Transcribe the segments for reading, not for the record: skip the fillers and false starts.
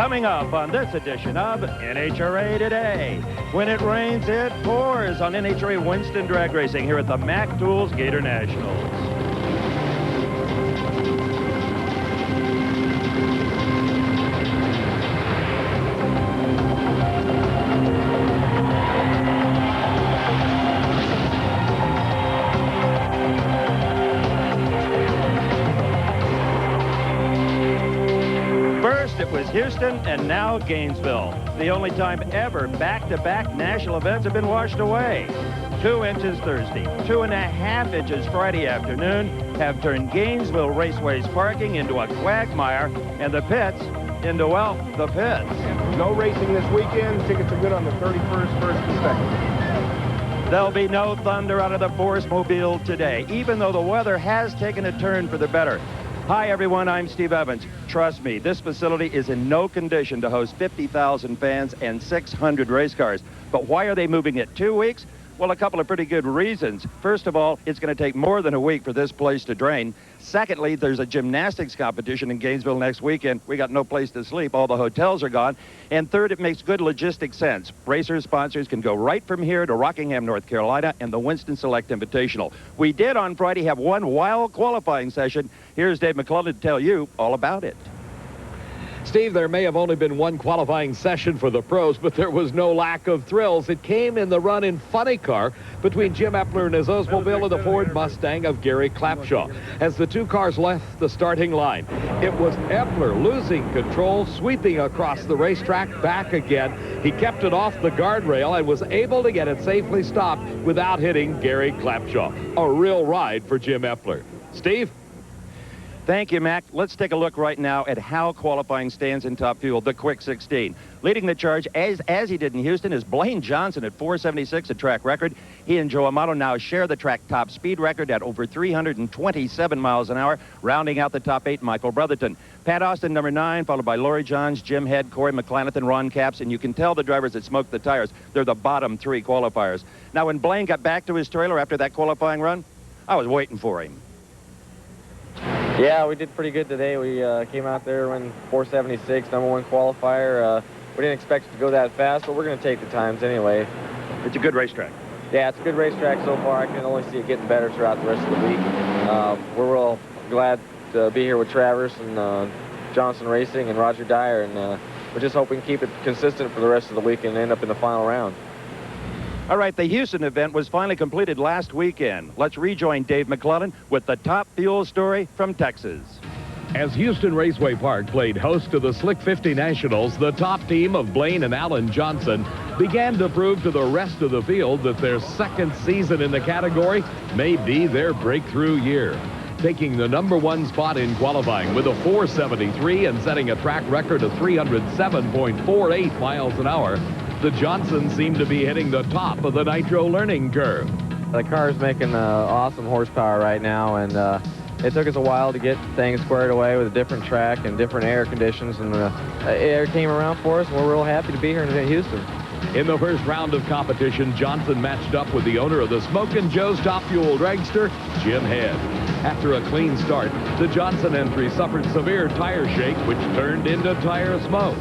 Coming up on this edition of NHRA Today. When it rains, it pours on NHRA Winston Drag Racing here at the Mac Tools Gatornationals. It was Houston and now Gainesville. The only time ever back-to-back national events have been washed away. 2 inches Thursday, 2.5 inches Friday afternoon have turned Gainesville Raceway's parking into a quagmire and the pits into, well, the pits. No racing this weekend. Tickets are good on the 31st, 1st, and 2nd. There'll be no thunder out of the Force Mobile today, even though the weather has taken a turn for the better. Hi, everyone. I'm Steve Evans. Trust me, this facility is in no condition to host 50,000 fans and 600 race cars. But why are they moving it 2 weeks? Well, a couple of pretty good reasons. First of all, it's going to take more than a week for this place to drain. Secondly, there's a gymnastics competition in Gainesville next weekend. We got no place to sleep. All the hotels are gone. And third, it makes good logistic sense. Racers, sponsors can go right from here to Rockingham, North Carolina, and the Winston Select Invitational. We did on Friday have one wild qualifying session. Here's Dave McClellan to tell you all about it. Steve, there may have only been one qualifying session for the pros, but there was no lack of thrills. It came in the run-in funny car between Jim Epler and his Oldsmobile and the Ford Mustang of Gary Clapshaw. As the two cars left the starting line, it was Epler losing control, sweeping across the racetrack back again. He kept it off the guardrail and was able to get it safely stopped without hitting Gary Clapshaw. A real ride for Jim Epler. Steve? Thank you, Mac. Let's take a look right now at how qualifying stands in Top Fuel, the Quick 16. Leading the charge, as he did in Houston, is Blaine Johnson at 476, a track record. He and Joe Amato now share the track top speed record at over 327 miles an hour, rounding out the top 8, Michael Brotherton. Pat Austin, number 9, followed by Laurie Johns, Jim Head, Corey McClanathan, and Ron Capps, and you can tell the drivers that smoked the tires. They're the bottom 3 qualifiers. Now, when Blaine got back to his trailer after that qualifying run, I was waiting for him. Yeah, we did pretty good today. We came out there in 476, number 1 qualifier. We didn't expect it to go that fast, but we're going to take the times anyway. It's a good racetrack. Yeah, it's a good racetrack so far. I can only see it getting better throughout the rest of the week. We're real glad to be here with Travers and Johnson Racing and Roger Dyer, and we're just hoping to keep it consistent for the rest of the week and end up in the final round. All right, the Houston event was finally completed last weekend. Let's rejoin Dave McClellan with the Top Fuel story from Texas. As Houston Raceway Park played host to the Slick 50 Nationals, the top team of Blaine and Alan Johnson began to prove to the rest of the field that their second season in the category may be their breakthrough year. Taking the number 1 spot in qualifying with a 473 and setting a track record of 307.48 miles an hour, the Johnsons seem to be hitting the top of the nitro learning curve. The car's making awesome horsepower right now, and it took us a while to get things squared away with a different track and different air conditions, and the air came around for us, and we're real happy to be here in Houston. In the first round of competition, Johnson matched up with the owner of the Smokin' Joe's Top Fuel dragster, Jim Head. After a clean start, the Johnson entry suffered severe tire shake, which turned into tire smoke.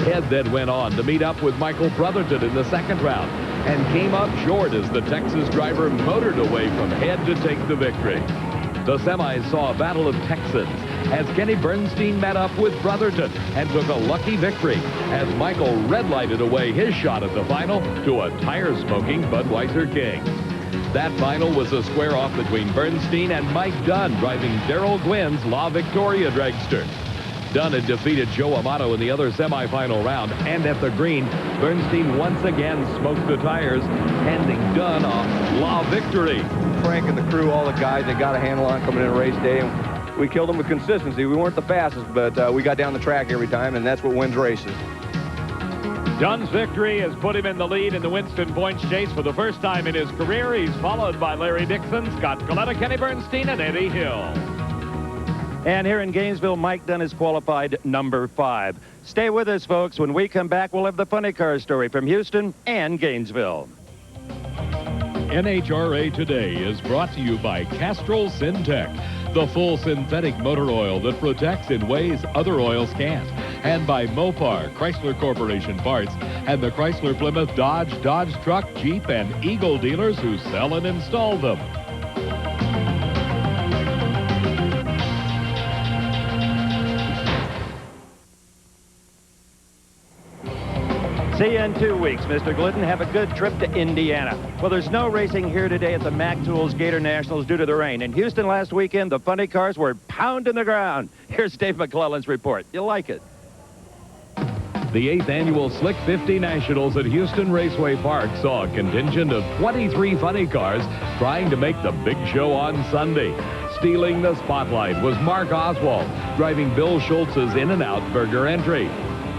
Head then went on to meet up with Michael Brotherton in the second round and came up short as the Texas driver motored away from Head to take the victory. The semis saw a battle of Texans as Kenny Bernstein met up with Brotherton and took a lucky victory as Michael red-lighted away his shot at the final to a tire-smoking Budweiser King. That final was a square-off between Bernstein and Mike Dunn driving Darrell Gwynn's La Victoria dragster. Dunn had defeated Joe Amato in the other semifinal round, and at the green, Bernstein once again smoked the tires, handing Dunn a La victory. Frank and the crew, all the guys, they got a handle on coming in race day, and we killed them with consistency. We weren't the fastest, but we got down the track every time, and that's what wins races. Dunn's victory has put him in the lead in the Winston points chase for the first time in his career. He's followed by Larry Dixon, Scott Coletta, Kenny Bernstein, and Eddie Hill. And here in Gainesville, Mike Dunn is qualified number 5. Stay with us, folks. When we come back, we'll have the funny car story from Houston and Gainesville. NHRA Today is brought to you by Castrol Syntec, the full synthetic motor oil that protects in ways other oils can't. and by Mopar, Chrysler Corporation Parts, and the Chrysler Plymouth Dodge, Dodge Truck, Jeep, and Eagle dealers who sell and install them. See you in 2 weeks, Mr. Glidden. Have a good trip to Indiana. Well, there's no racing here today at the Mac Tools Gatornationals due to the rain. In Houston last weekend, the funny cars were pounding the ground. Here's Dave McClellan's report. You'll like it. The 8th annual Slick 50 Nationals at Houston Raceway Park saw a contingent of 23 funny cars trying to make the big show on Sunday. Stealing the spotlight was Mark Oswald, driving Bill Schultz's In-N-Out Burger entry.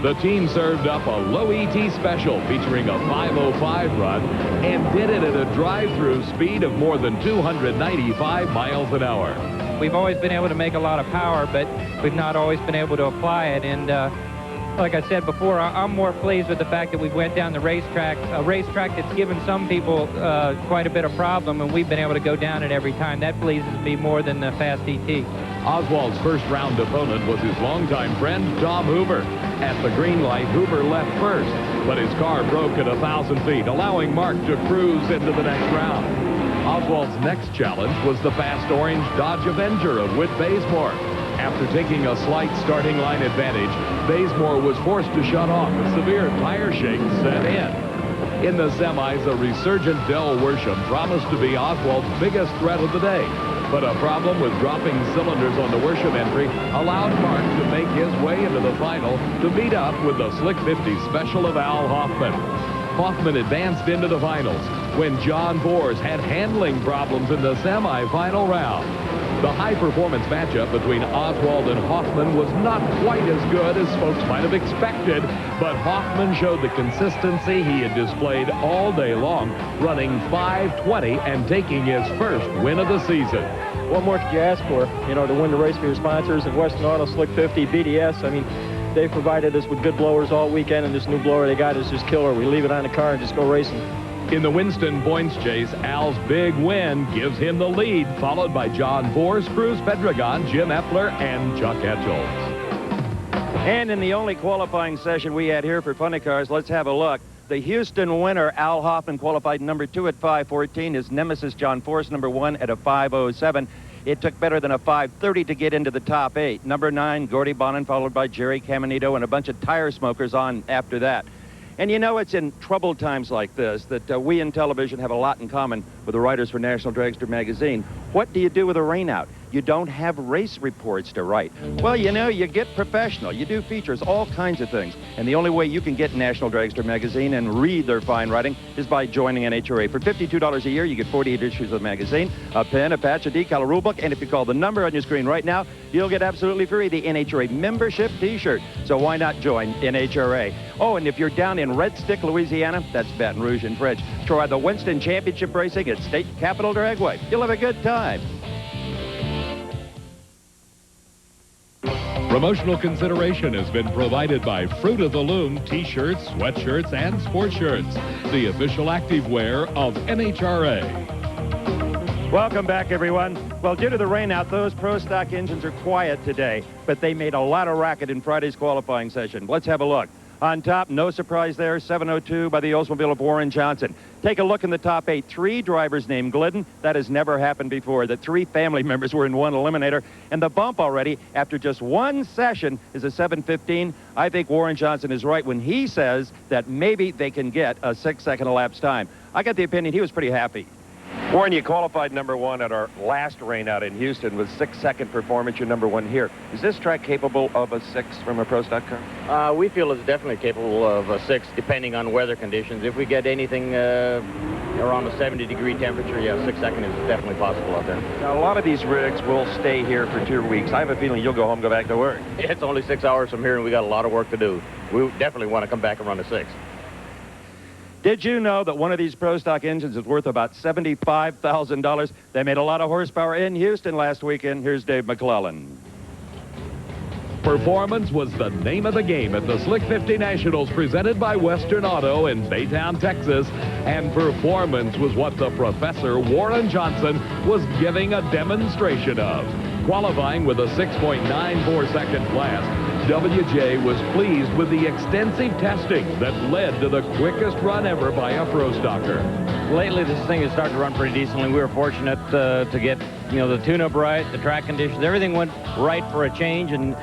The team served up a low ET special featuring a 5:05 run and did it at a drive-through speed of more than 295 miles an hour. We've always been able to make a lot of power, but we've not always been able to apply it. And like I said before, I'm more pleased with the fact that we went down the racetrack, a racetrack that's given some people quite a bit of problem, and we've been able to go down it every time. That pleases me more than the Fast ET. Oswald's first-round opponent was his longtime friend, Tom Hoover. At the green light, Hoover left first, but his car broke at 1,000 feet, allowing Mark to cruise into the next round. Oswald's next challenge was the fast orange Dodge Avenger of Whit Bazemore. After taking a slight starting line advantage, Bazemore was forced to shut off as severe tire shakes set in. In the semis, a resurgent Del Worsham promised to be Oswald's biggest threat of the day. But a problem with dropping cylinders on the Worsham entry allowed Mark to make his way into the final to meet up with the Slick 50 special of Al Hoffman. Hoffman advanced into the finals when John Boers had handling problems in the semi-final round. The high-performance matchup between Oswald and Hoffman was not quite as good as folks might have expected, but Hoffman showed the consistency he had displayed all day long, running 5:20 and taking his first win of the season. What more could you ask for, you know, to win the race for your sponsors and Western Auto, Slick 50, BDS? I mean, they provided us with good blowers all weekend, and this new blower they got is just killer. We leave it on the car and just go racing. In the Winston points chase, Al's big win gives him the lead, followed by John Boers, Cruz Pedregon, Jim Epler, and Chuck Etchels. And in the only qualifying session we had here for funny cars, let's have a look. The Houston winner, Al Hoffman, qualified number 2 at 5:14. His nemesis, John Force, number 1 at a 5:07. It took better than a 5:30 to get into the top 8. Number 9, Gordy Bonin, followed by Jerry Caminito, and a bunch of tire smokers on after that. And you know, it's in troubled times like this that we in television have a lot in common with the writers for National Dragster magazine. What do you do with a rainout? You don't have race reports to write. Well, you know, you get professional. You do features, all kinds of things. And the only way you can get National Dragster magazine and read their fine writing is by joining NHRA. For $52 a year, you get 48 issues of the magazine, a pen, a patch, a decal, a rule book, and if you call the number on your screen right now, you'll get absolutely free the NHRA membership T-shirt. So why not join NHRA? Oh, and if you're down in Red Stick, Louisiana, that's Baton Rouge in French, try the Winston Championship Racing at State Capitol Dragway. You'll have a good time. Promotional consideration has been provided by Fruit of the Loom T-shirts, sweatshirts, and sports shirts, the official activewear of NHRA. Welcome back, everyone. Well, due to the rainout, those Pro Stock engines are quiet today, but they made a lot of racket in Friday's qualifying session. Let's have a look. On top, no surprise there, 702 by the Oldsmobile of Warren Johnson. Take a look in the top 8. 3 drivers named Glidden. That has never happened before. The 3 family members were in one eliminator. And the bump already, after just one session, is a 7:15. I think Warren Johnson is right when he says that maybe they can get a 6-second elapsed time. I got the opinion he was pretty happy. Warren, you qualified number 1 at our last rainout in Houston with 6-second performance. You're number 1 here. Is this track capable of a 6 from a Pro Stock car? We feel it's definitely capable of a 6, depending on weather conditions. If we get anything around a 70-degree temperature, yeah, 6 seconds is definitely possible out there. Now, a lot of these rigs will stay here for 2 weeks. I have a feeling you'll go home and go back to work. It's only 6 hours from here, and we got a lot of work to do. We definitely want to come back and run a 6. Did you know that one of these Pro Stock engines is worth about $75,000? They made a lot of horsepower in Houston last weekend. Here's Dave McClellan. Performance was the name of the game at the Slick 50 Nationals presented by Western Auto in Baytown, Texas. And performance was what the Professor Warren Johnson was giving a demonstration of. Qualifying with a 6.94-second blast, WJ was pleased with the extensive testing that led to the quickest run ever by a pro stocker. Lately, this thing has started to run pretty decently. We were fortunate to get, the tune-up right, the track conditions. Everything went right for a change, and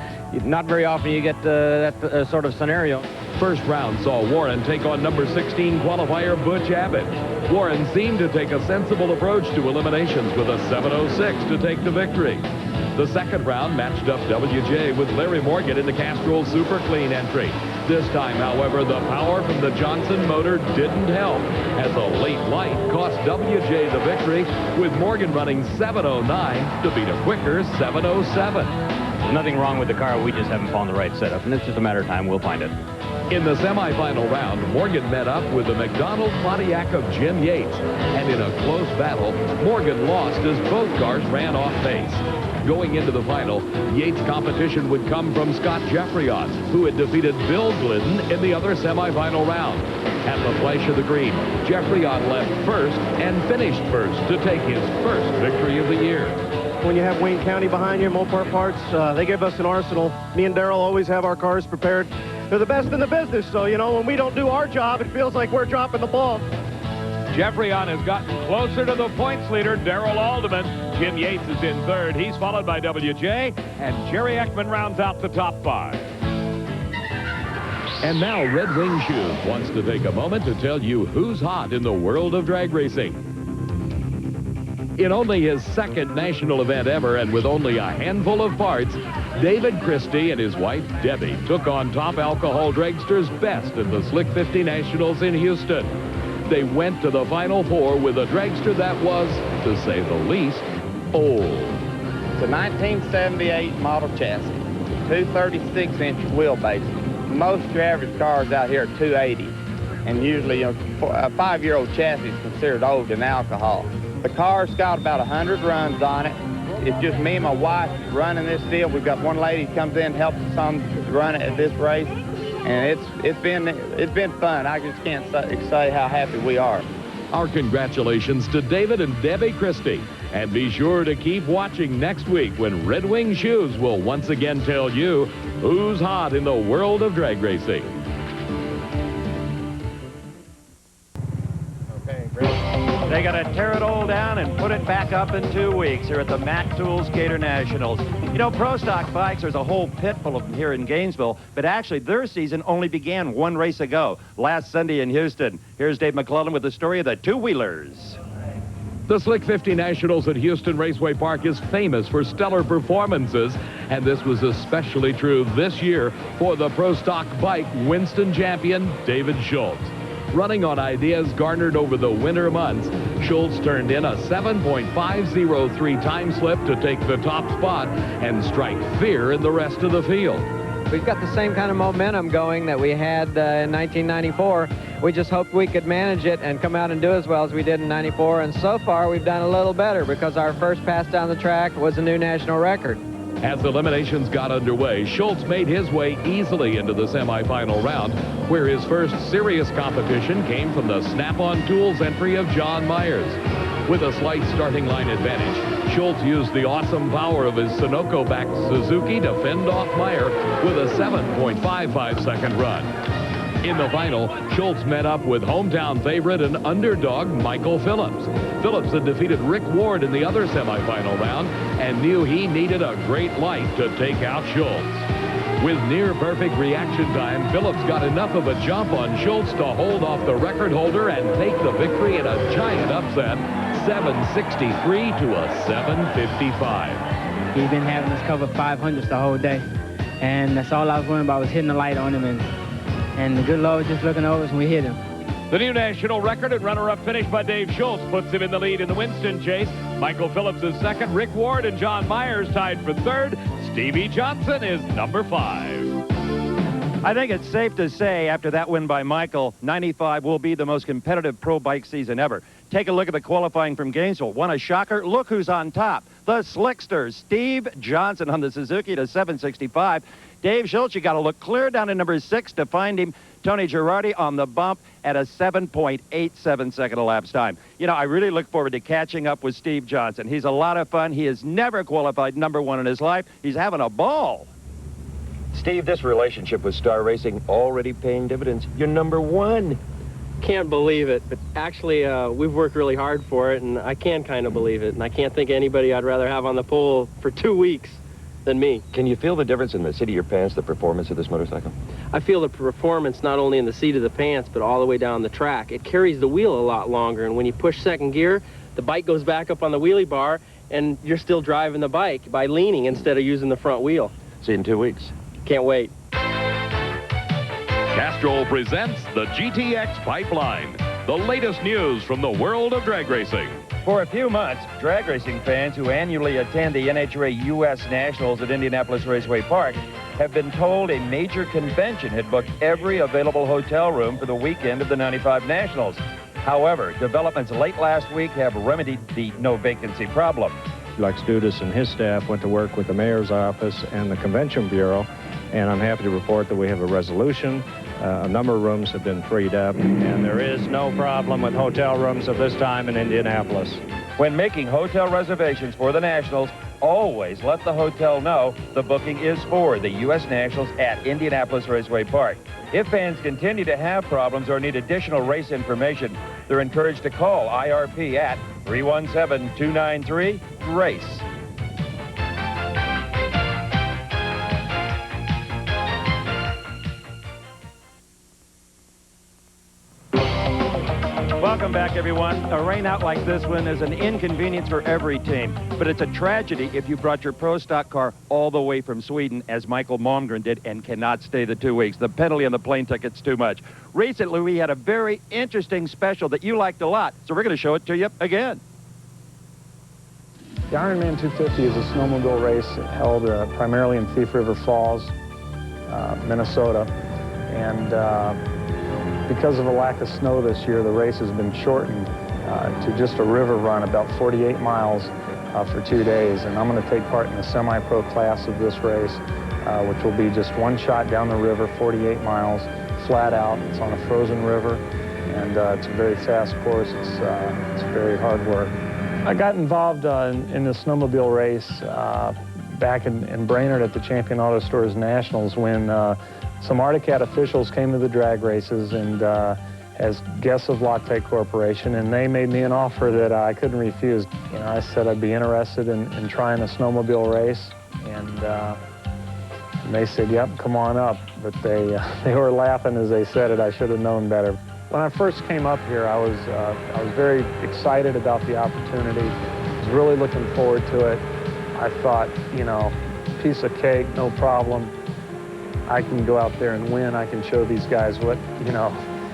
not very often you get that sort of scenario. First round saw Warren take on number 16 qualifier Butch Abbott. Warren seemed to take a sensible approach to eliminations with a 7:06 to take the victory. The second round matched up WJ with Larry Morgan in the Castrol Super Clean entry. This time, however, the power from the Johnson motor didn't help, as a late light cost WJ the victory, with Morgan running 7:09 to beat a quicker 7:07. Nothing wrong with the car. We just haven't found the right setup, and it's just a matter of time. We'll find it. In the semifinal round, Morgan met up with the McDonald Pontiac of Jim Yates, and in a close battle, Morgan lost as both cars ran off pace. Going into the final, Yates' competition would come from Scott Jeffrion, who had defeated Bill Glidden in the other semifinal round. At the flash of the green, Jeffrion left first and finished first to take his first victory of the year. When you have Wayne County behind you, Mopar Parts, they give us an arsenal. Me and Darrell always have our cars prepared. They're the best in the business, so, when we don't do our job, it feels like we're dropping the ball. Jeffrion has gotten closer to the points leader, Darrell Alderman. Jim Yates is in third. He's followed by WJ, and Jerry Ekman rounds out the top five. And now Red Wing Shoes wants to take a moment to tell you who's hot in the world of drag racing. In only his second national event ever, and with only a handful of parts, David Christie and his wife, Debbie, took on top alcohol dragsters best at the Slick 50 Nationals in Houston. They went to the Final Four with a dragster that was, to say the least, old. It's a 1978 model chassis, 236-inch wheelbase. Most of your average cars out here are 280, and usually a 5-year-old chassis is considered old in alcohol. The car's got about 100 runs on it. It's just me and my wife running this deal. We've got one lady who comes in, helps us on run it at this race, and it's been fun. I just can't say how happy we are. Our congratulations to David and Debbie Christie. And be sure to keep watching next week when Red Wing Shoes will once again tell you who's hot in the world of drag racing. They got to tear it all down and put it back up in 2 weeks here at the Mac Tools Gatornationals. Pro stock bikes, there's a whole pit full of them here in Gainesville, but actually their season only began one race ago, last Sunday in Houston. Here's Dave McClellan with the story of the two-wheelers. The Slick 50 Nationals at Houston Raceway Park is famous for stellar performances, and this was especially true this year for the pro stock bike Winston champion David Schultz. Running on ideas garnered over the winter months, Schultz turned in a 7.503 time slip to take the top spot and strike fear in the rest of the field. We've got the same kind of momentum going that we had in 1994. We just hoped we could manage it and come out and do as well as we did in 94, and so far we've done a little better because our first pass down the track was a new national record. As eliminations got underway, Schultz made his way easily into the semifinal round, where his first serious competition came from the Snap-on Tools entry of John Myers. With a slight starting line advantage, Schultz used the awesome power of his Sunoco-backed Suzuki to fend off Meyer with a 7.55-second run. In the final, Schultz met up with hometown favorite and underdog Michael Phillips. Phillips had defeated Rick Ward in the other semifinal round and knew he needed a great light to take out Schultz. With near-perfect reaction time, Phillips got enough of a jump on Schultz to hold off the record holder and take the victory in a giant upset, 763 to a 755. He's been having us cover 500s the whole day, and that's all I was worrying about was hitting the light on him, and the good Lord just looking over us and we hit him. The new national record and runner-up finish by Dave Schultz puts him in the lead in the Winston chase. Michael Phillips is second. Rick Ward and John Myers tied for third. Stevie Johnson is number 5. I think it's safe to say after that win by Michael, 95 will be the most competitive pro bike season ever. Take a look at the qualifying from Gainesville. What a shocker. Look who's on top. The Slickster, Steve Johnson on the Suzuki to 765. Dave Schultz, you got to look clear down to number 6 to find him. Tony Girardi on the bump at a 7.87 second elapsed time. I really look forward to catching up with Steve Johnson. He's a lot of fun. He has never qualified number 1 in his life. He's having a ball. Steve, this relationship with Star Racing already paying dividends. You're #1. Can't believe it, but actually we've worked really hard for it, and I can kind of believe it, and I can't think of anybody I'd rather have on the pole for 2 weeks than me. Can you feel the difference in the seat of your pants, the performance of this motorcycle? I feel the performance not only in the seat of the pants, but all the way down the track. It carries the wheel a lot longer, and when you push second gear, the bike goes back up on the wheelie bar, and you're still driving the bike by leaning instead of using the front wheel. See you in 2 weeks. Can't wait. Castrol presents the GTX Pipeline, the latest news from the world of drag racing. For a few months, drag racing fans who annually attend the NHRA U.S. Nationals at Indianapolis Raceway Park have been told a major convention had booked every available hotel room for the weekend of the '95 Nationals. However, developments late last week have remedied the no vacancy problem. Lex Dudas and his staff went to work with the mayor's office and the convention bureau, and I'm happy to report that we have a resolution. A number of rooms have been freed up, and there is no problem with hotel rooms at this time in Indianapolis. When making hotel reservations for the Nationals, always let the hotel know the booking is for the U.S. Nationals at Indianapolis Raceway Park. If fans continue to have problems or need additional race information, they're encouraged to call IRP at 317-293-RACE. Welcome back, everyone. A rainout like this one is an inconvenience for every team, but it's a tragedy if you brought your pro stock car all the way from Sweden, as Michael Malmgren did, and cannot stay the 2 weeks. The penalty on the plane ticket's too much. Recently, we had a very interesting special that you liked a lot, so we're going to show it to you again. The Ironman 250 is a snowmobile race held primarily in Thief River Falls, Minnesota, and because of a lack of snow this year, the race has been shortened to just a river run, about 48 miles for 2 days. And I'm going to take part in the semi-pro class of this race, which will be just one shot down the river, 48 miles, flat out. It's on a frozen river, and it's a very fast course. It's very hard work. I got involved in the snowmobile race back in Brainerd at the Champion Auto Stores Nationals when some Arctic Cat officials came to the drag races and as guests of Latte Corporation, and they made me an offer that I couldn't refuse. You know, I said I'd be interested in trying a snowmobile race, and they said, "Yep, come on up." But they were laughing as they said it. I should have known better. When I first came up here, I was very excited about the opportunity. I was really looking forward to it. I thought, you know, piece of cake, no problem. I can go out there and win. I can show these guys what, you know,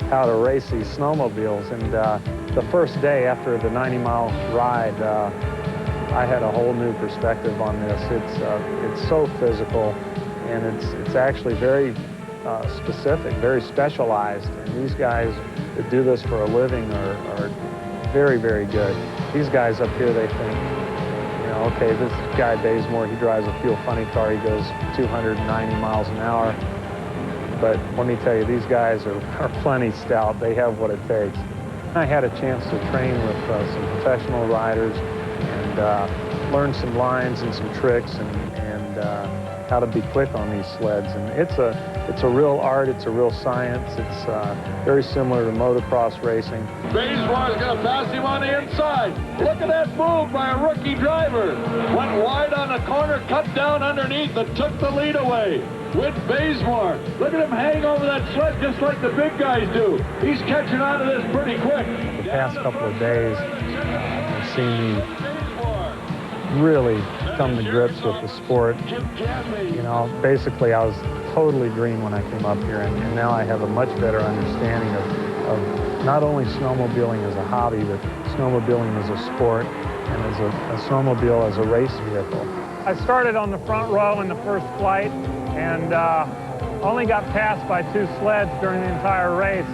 how to race these snowmobiles. And the first day after the 90-mile ride, I had a whole new perspective on this. It's so physical, and it's actually very specific, very specialized. And these guys that do this for a living are very, very good. These guys up here, they think, you know, okay, this guy Bazemore, he drives a Fuel Funny car, he goes 290 miles an hour. But let me tell you, these guys are plenty stout. They have what it takes. I had a chance to train with some professional riders and learn some lines and some tricks and how to be quick on these sleds. And it's a real art, it's a real science. It's very similar to motocross racing. Bazemore's going to pass him on the inside. Look at that move by a rookie driver. Went wide on the corner, cut down underneath, and took the lead away with Bazemore. Look at him hang over that sled just like the big guys do. He's catching on to this pretty quick. The past couple of days, I've seen me really come to grips with the sport. You know, basically I was totally green when I came up here, and now I have a much better understanding of not only snowmobiling as a hobby, but snowmobiling as a sport and as a snowmobile as a race vehicle. I started on the front row in the first flight and only got passed by 2 sleds during the entire race.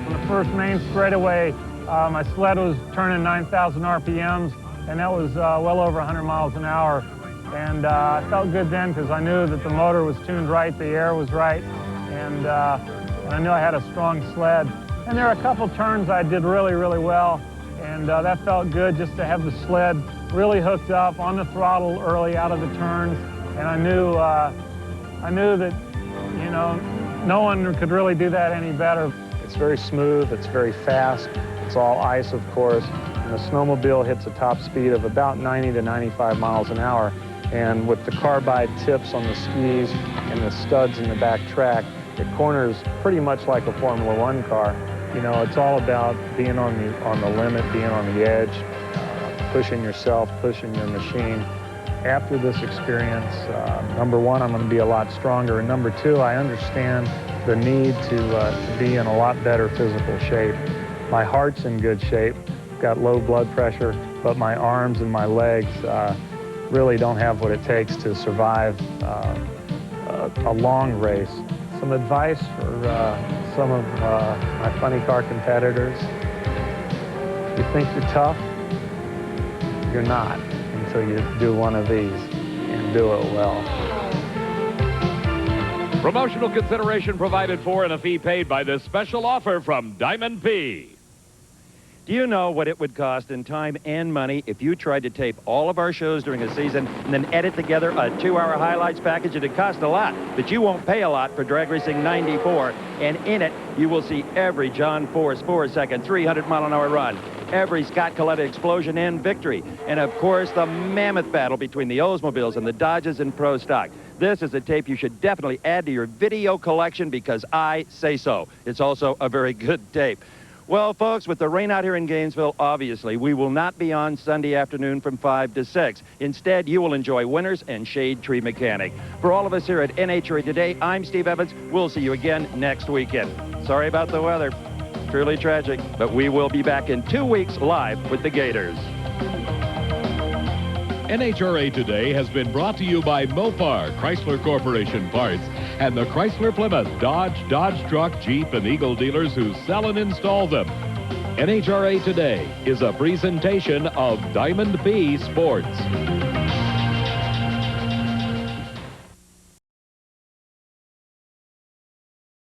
On the first main straightaway, my sled was turning 9,000 RPMs, and that was well over 100 miles an hour. And I felt good then because I knew that the motor was tuned right, the air was right, and I knew I had a strong sled. And there were a couple turns I did really, really well, and that felt good just to have the sled really hooked up on the throttle early out of the turns. And I knew that You know, no one could really do that any better. It's very smooth, it's very fast, it's all ice, of course, and the snowmobile hits a top speed of about 90 to 95 miles an hour. And with the carbide tips on the skis and the studs in the back track, it corners pretty much like a Formula One car. You know, it's all about being on the limit, being on the edge, pushing yourself, pushing your machine. After this experience, number one, I'm going to be a lot stronger, and number two, I understand the need to be in a lot better physical shape. My heart's in good shape, got low blood pressure, but my arms and my legs really don't have what it takes to survive a long race. Some advice for some of my funny car competitors: you think you're tough? You're not until you do one of these and do it well. Promotional consideration provided for and a fee paid by this special offer from Diamond P. Do you know what it would cost in time and money if you tried to tape all of our shows during a season and then edit together a 2-hour highlights package? It'd cost a lot, but you won't pay a lot for Drag Racing 94. And in it, you will see every John Force 4-second, 300-mile-an-hour run, every Scott Coletta explosion and victory, and of course, the mammoth battle between the Oldsmobiles and the Dodges in Pro Stock. This is a tape you should definitely add to your video collection because I say so. It's also a very good tape. Well, folks, with the rain out here in Gainesville, obviously, we will not be on Sunday afternoon from 5 to 6. Instead, you will enjoy Winners and Shade Tree Mechanic. For all of us here at NHRA Today, I'm Steve Evans. We'll see you again next weekend. Sorry about the weather. Truly tragic, but we will be back in 2 weeks live with the Gators. NHRA Today has been brought to you by Mopar, Chrysler Corporation Parts, and the Chrysler Plymouth, Dodge Truck, Jeep, and Eagle dealers who sell and install them. NHRA Today is a presentation of Diamond P Sports.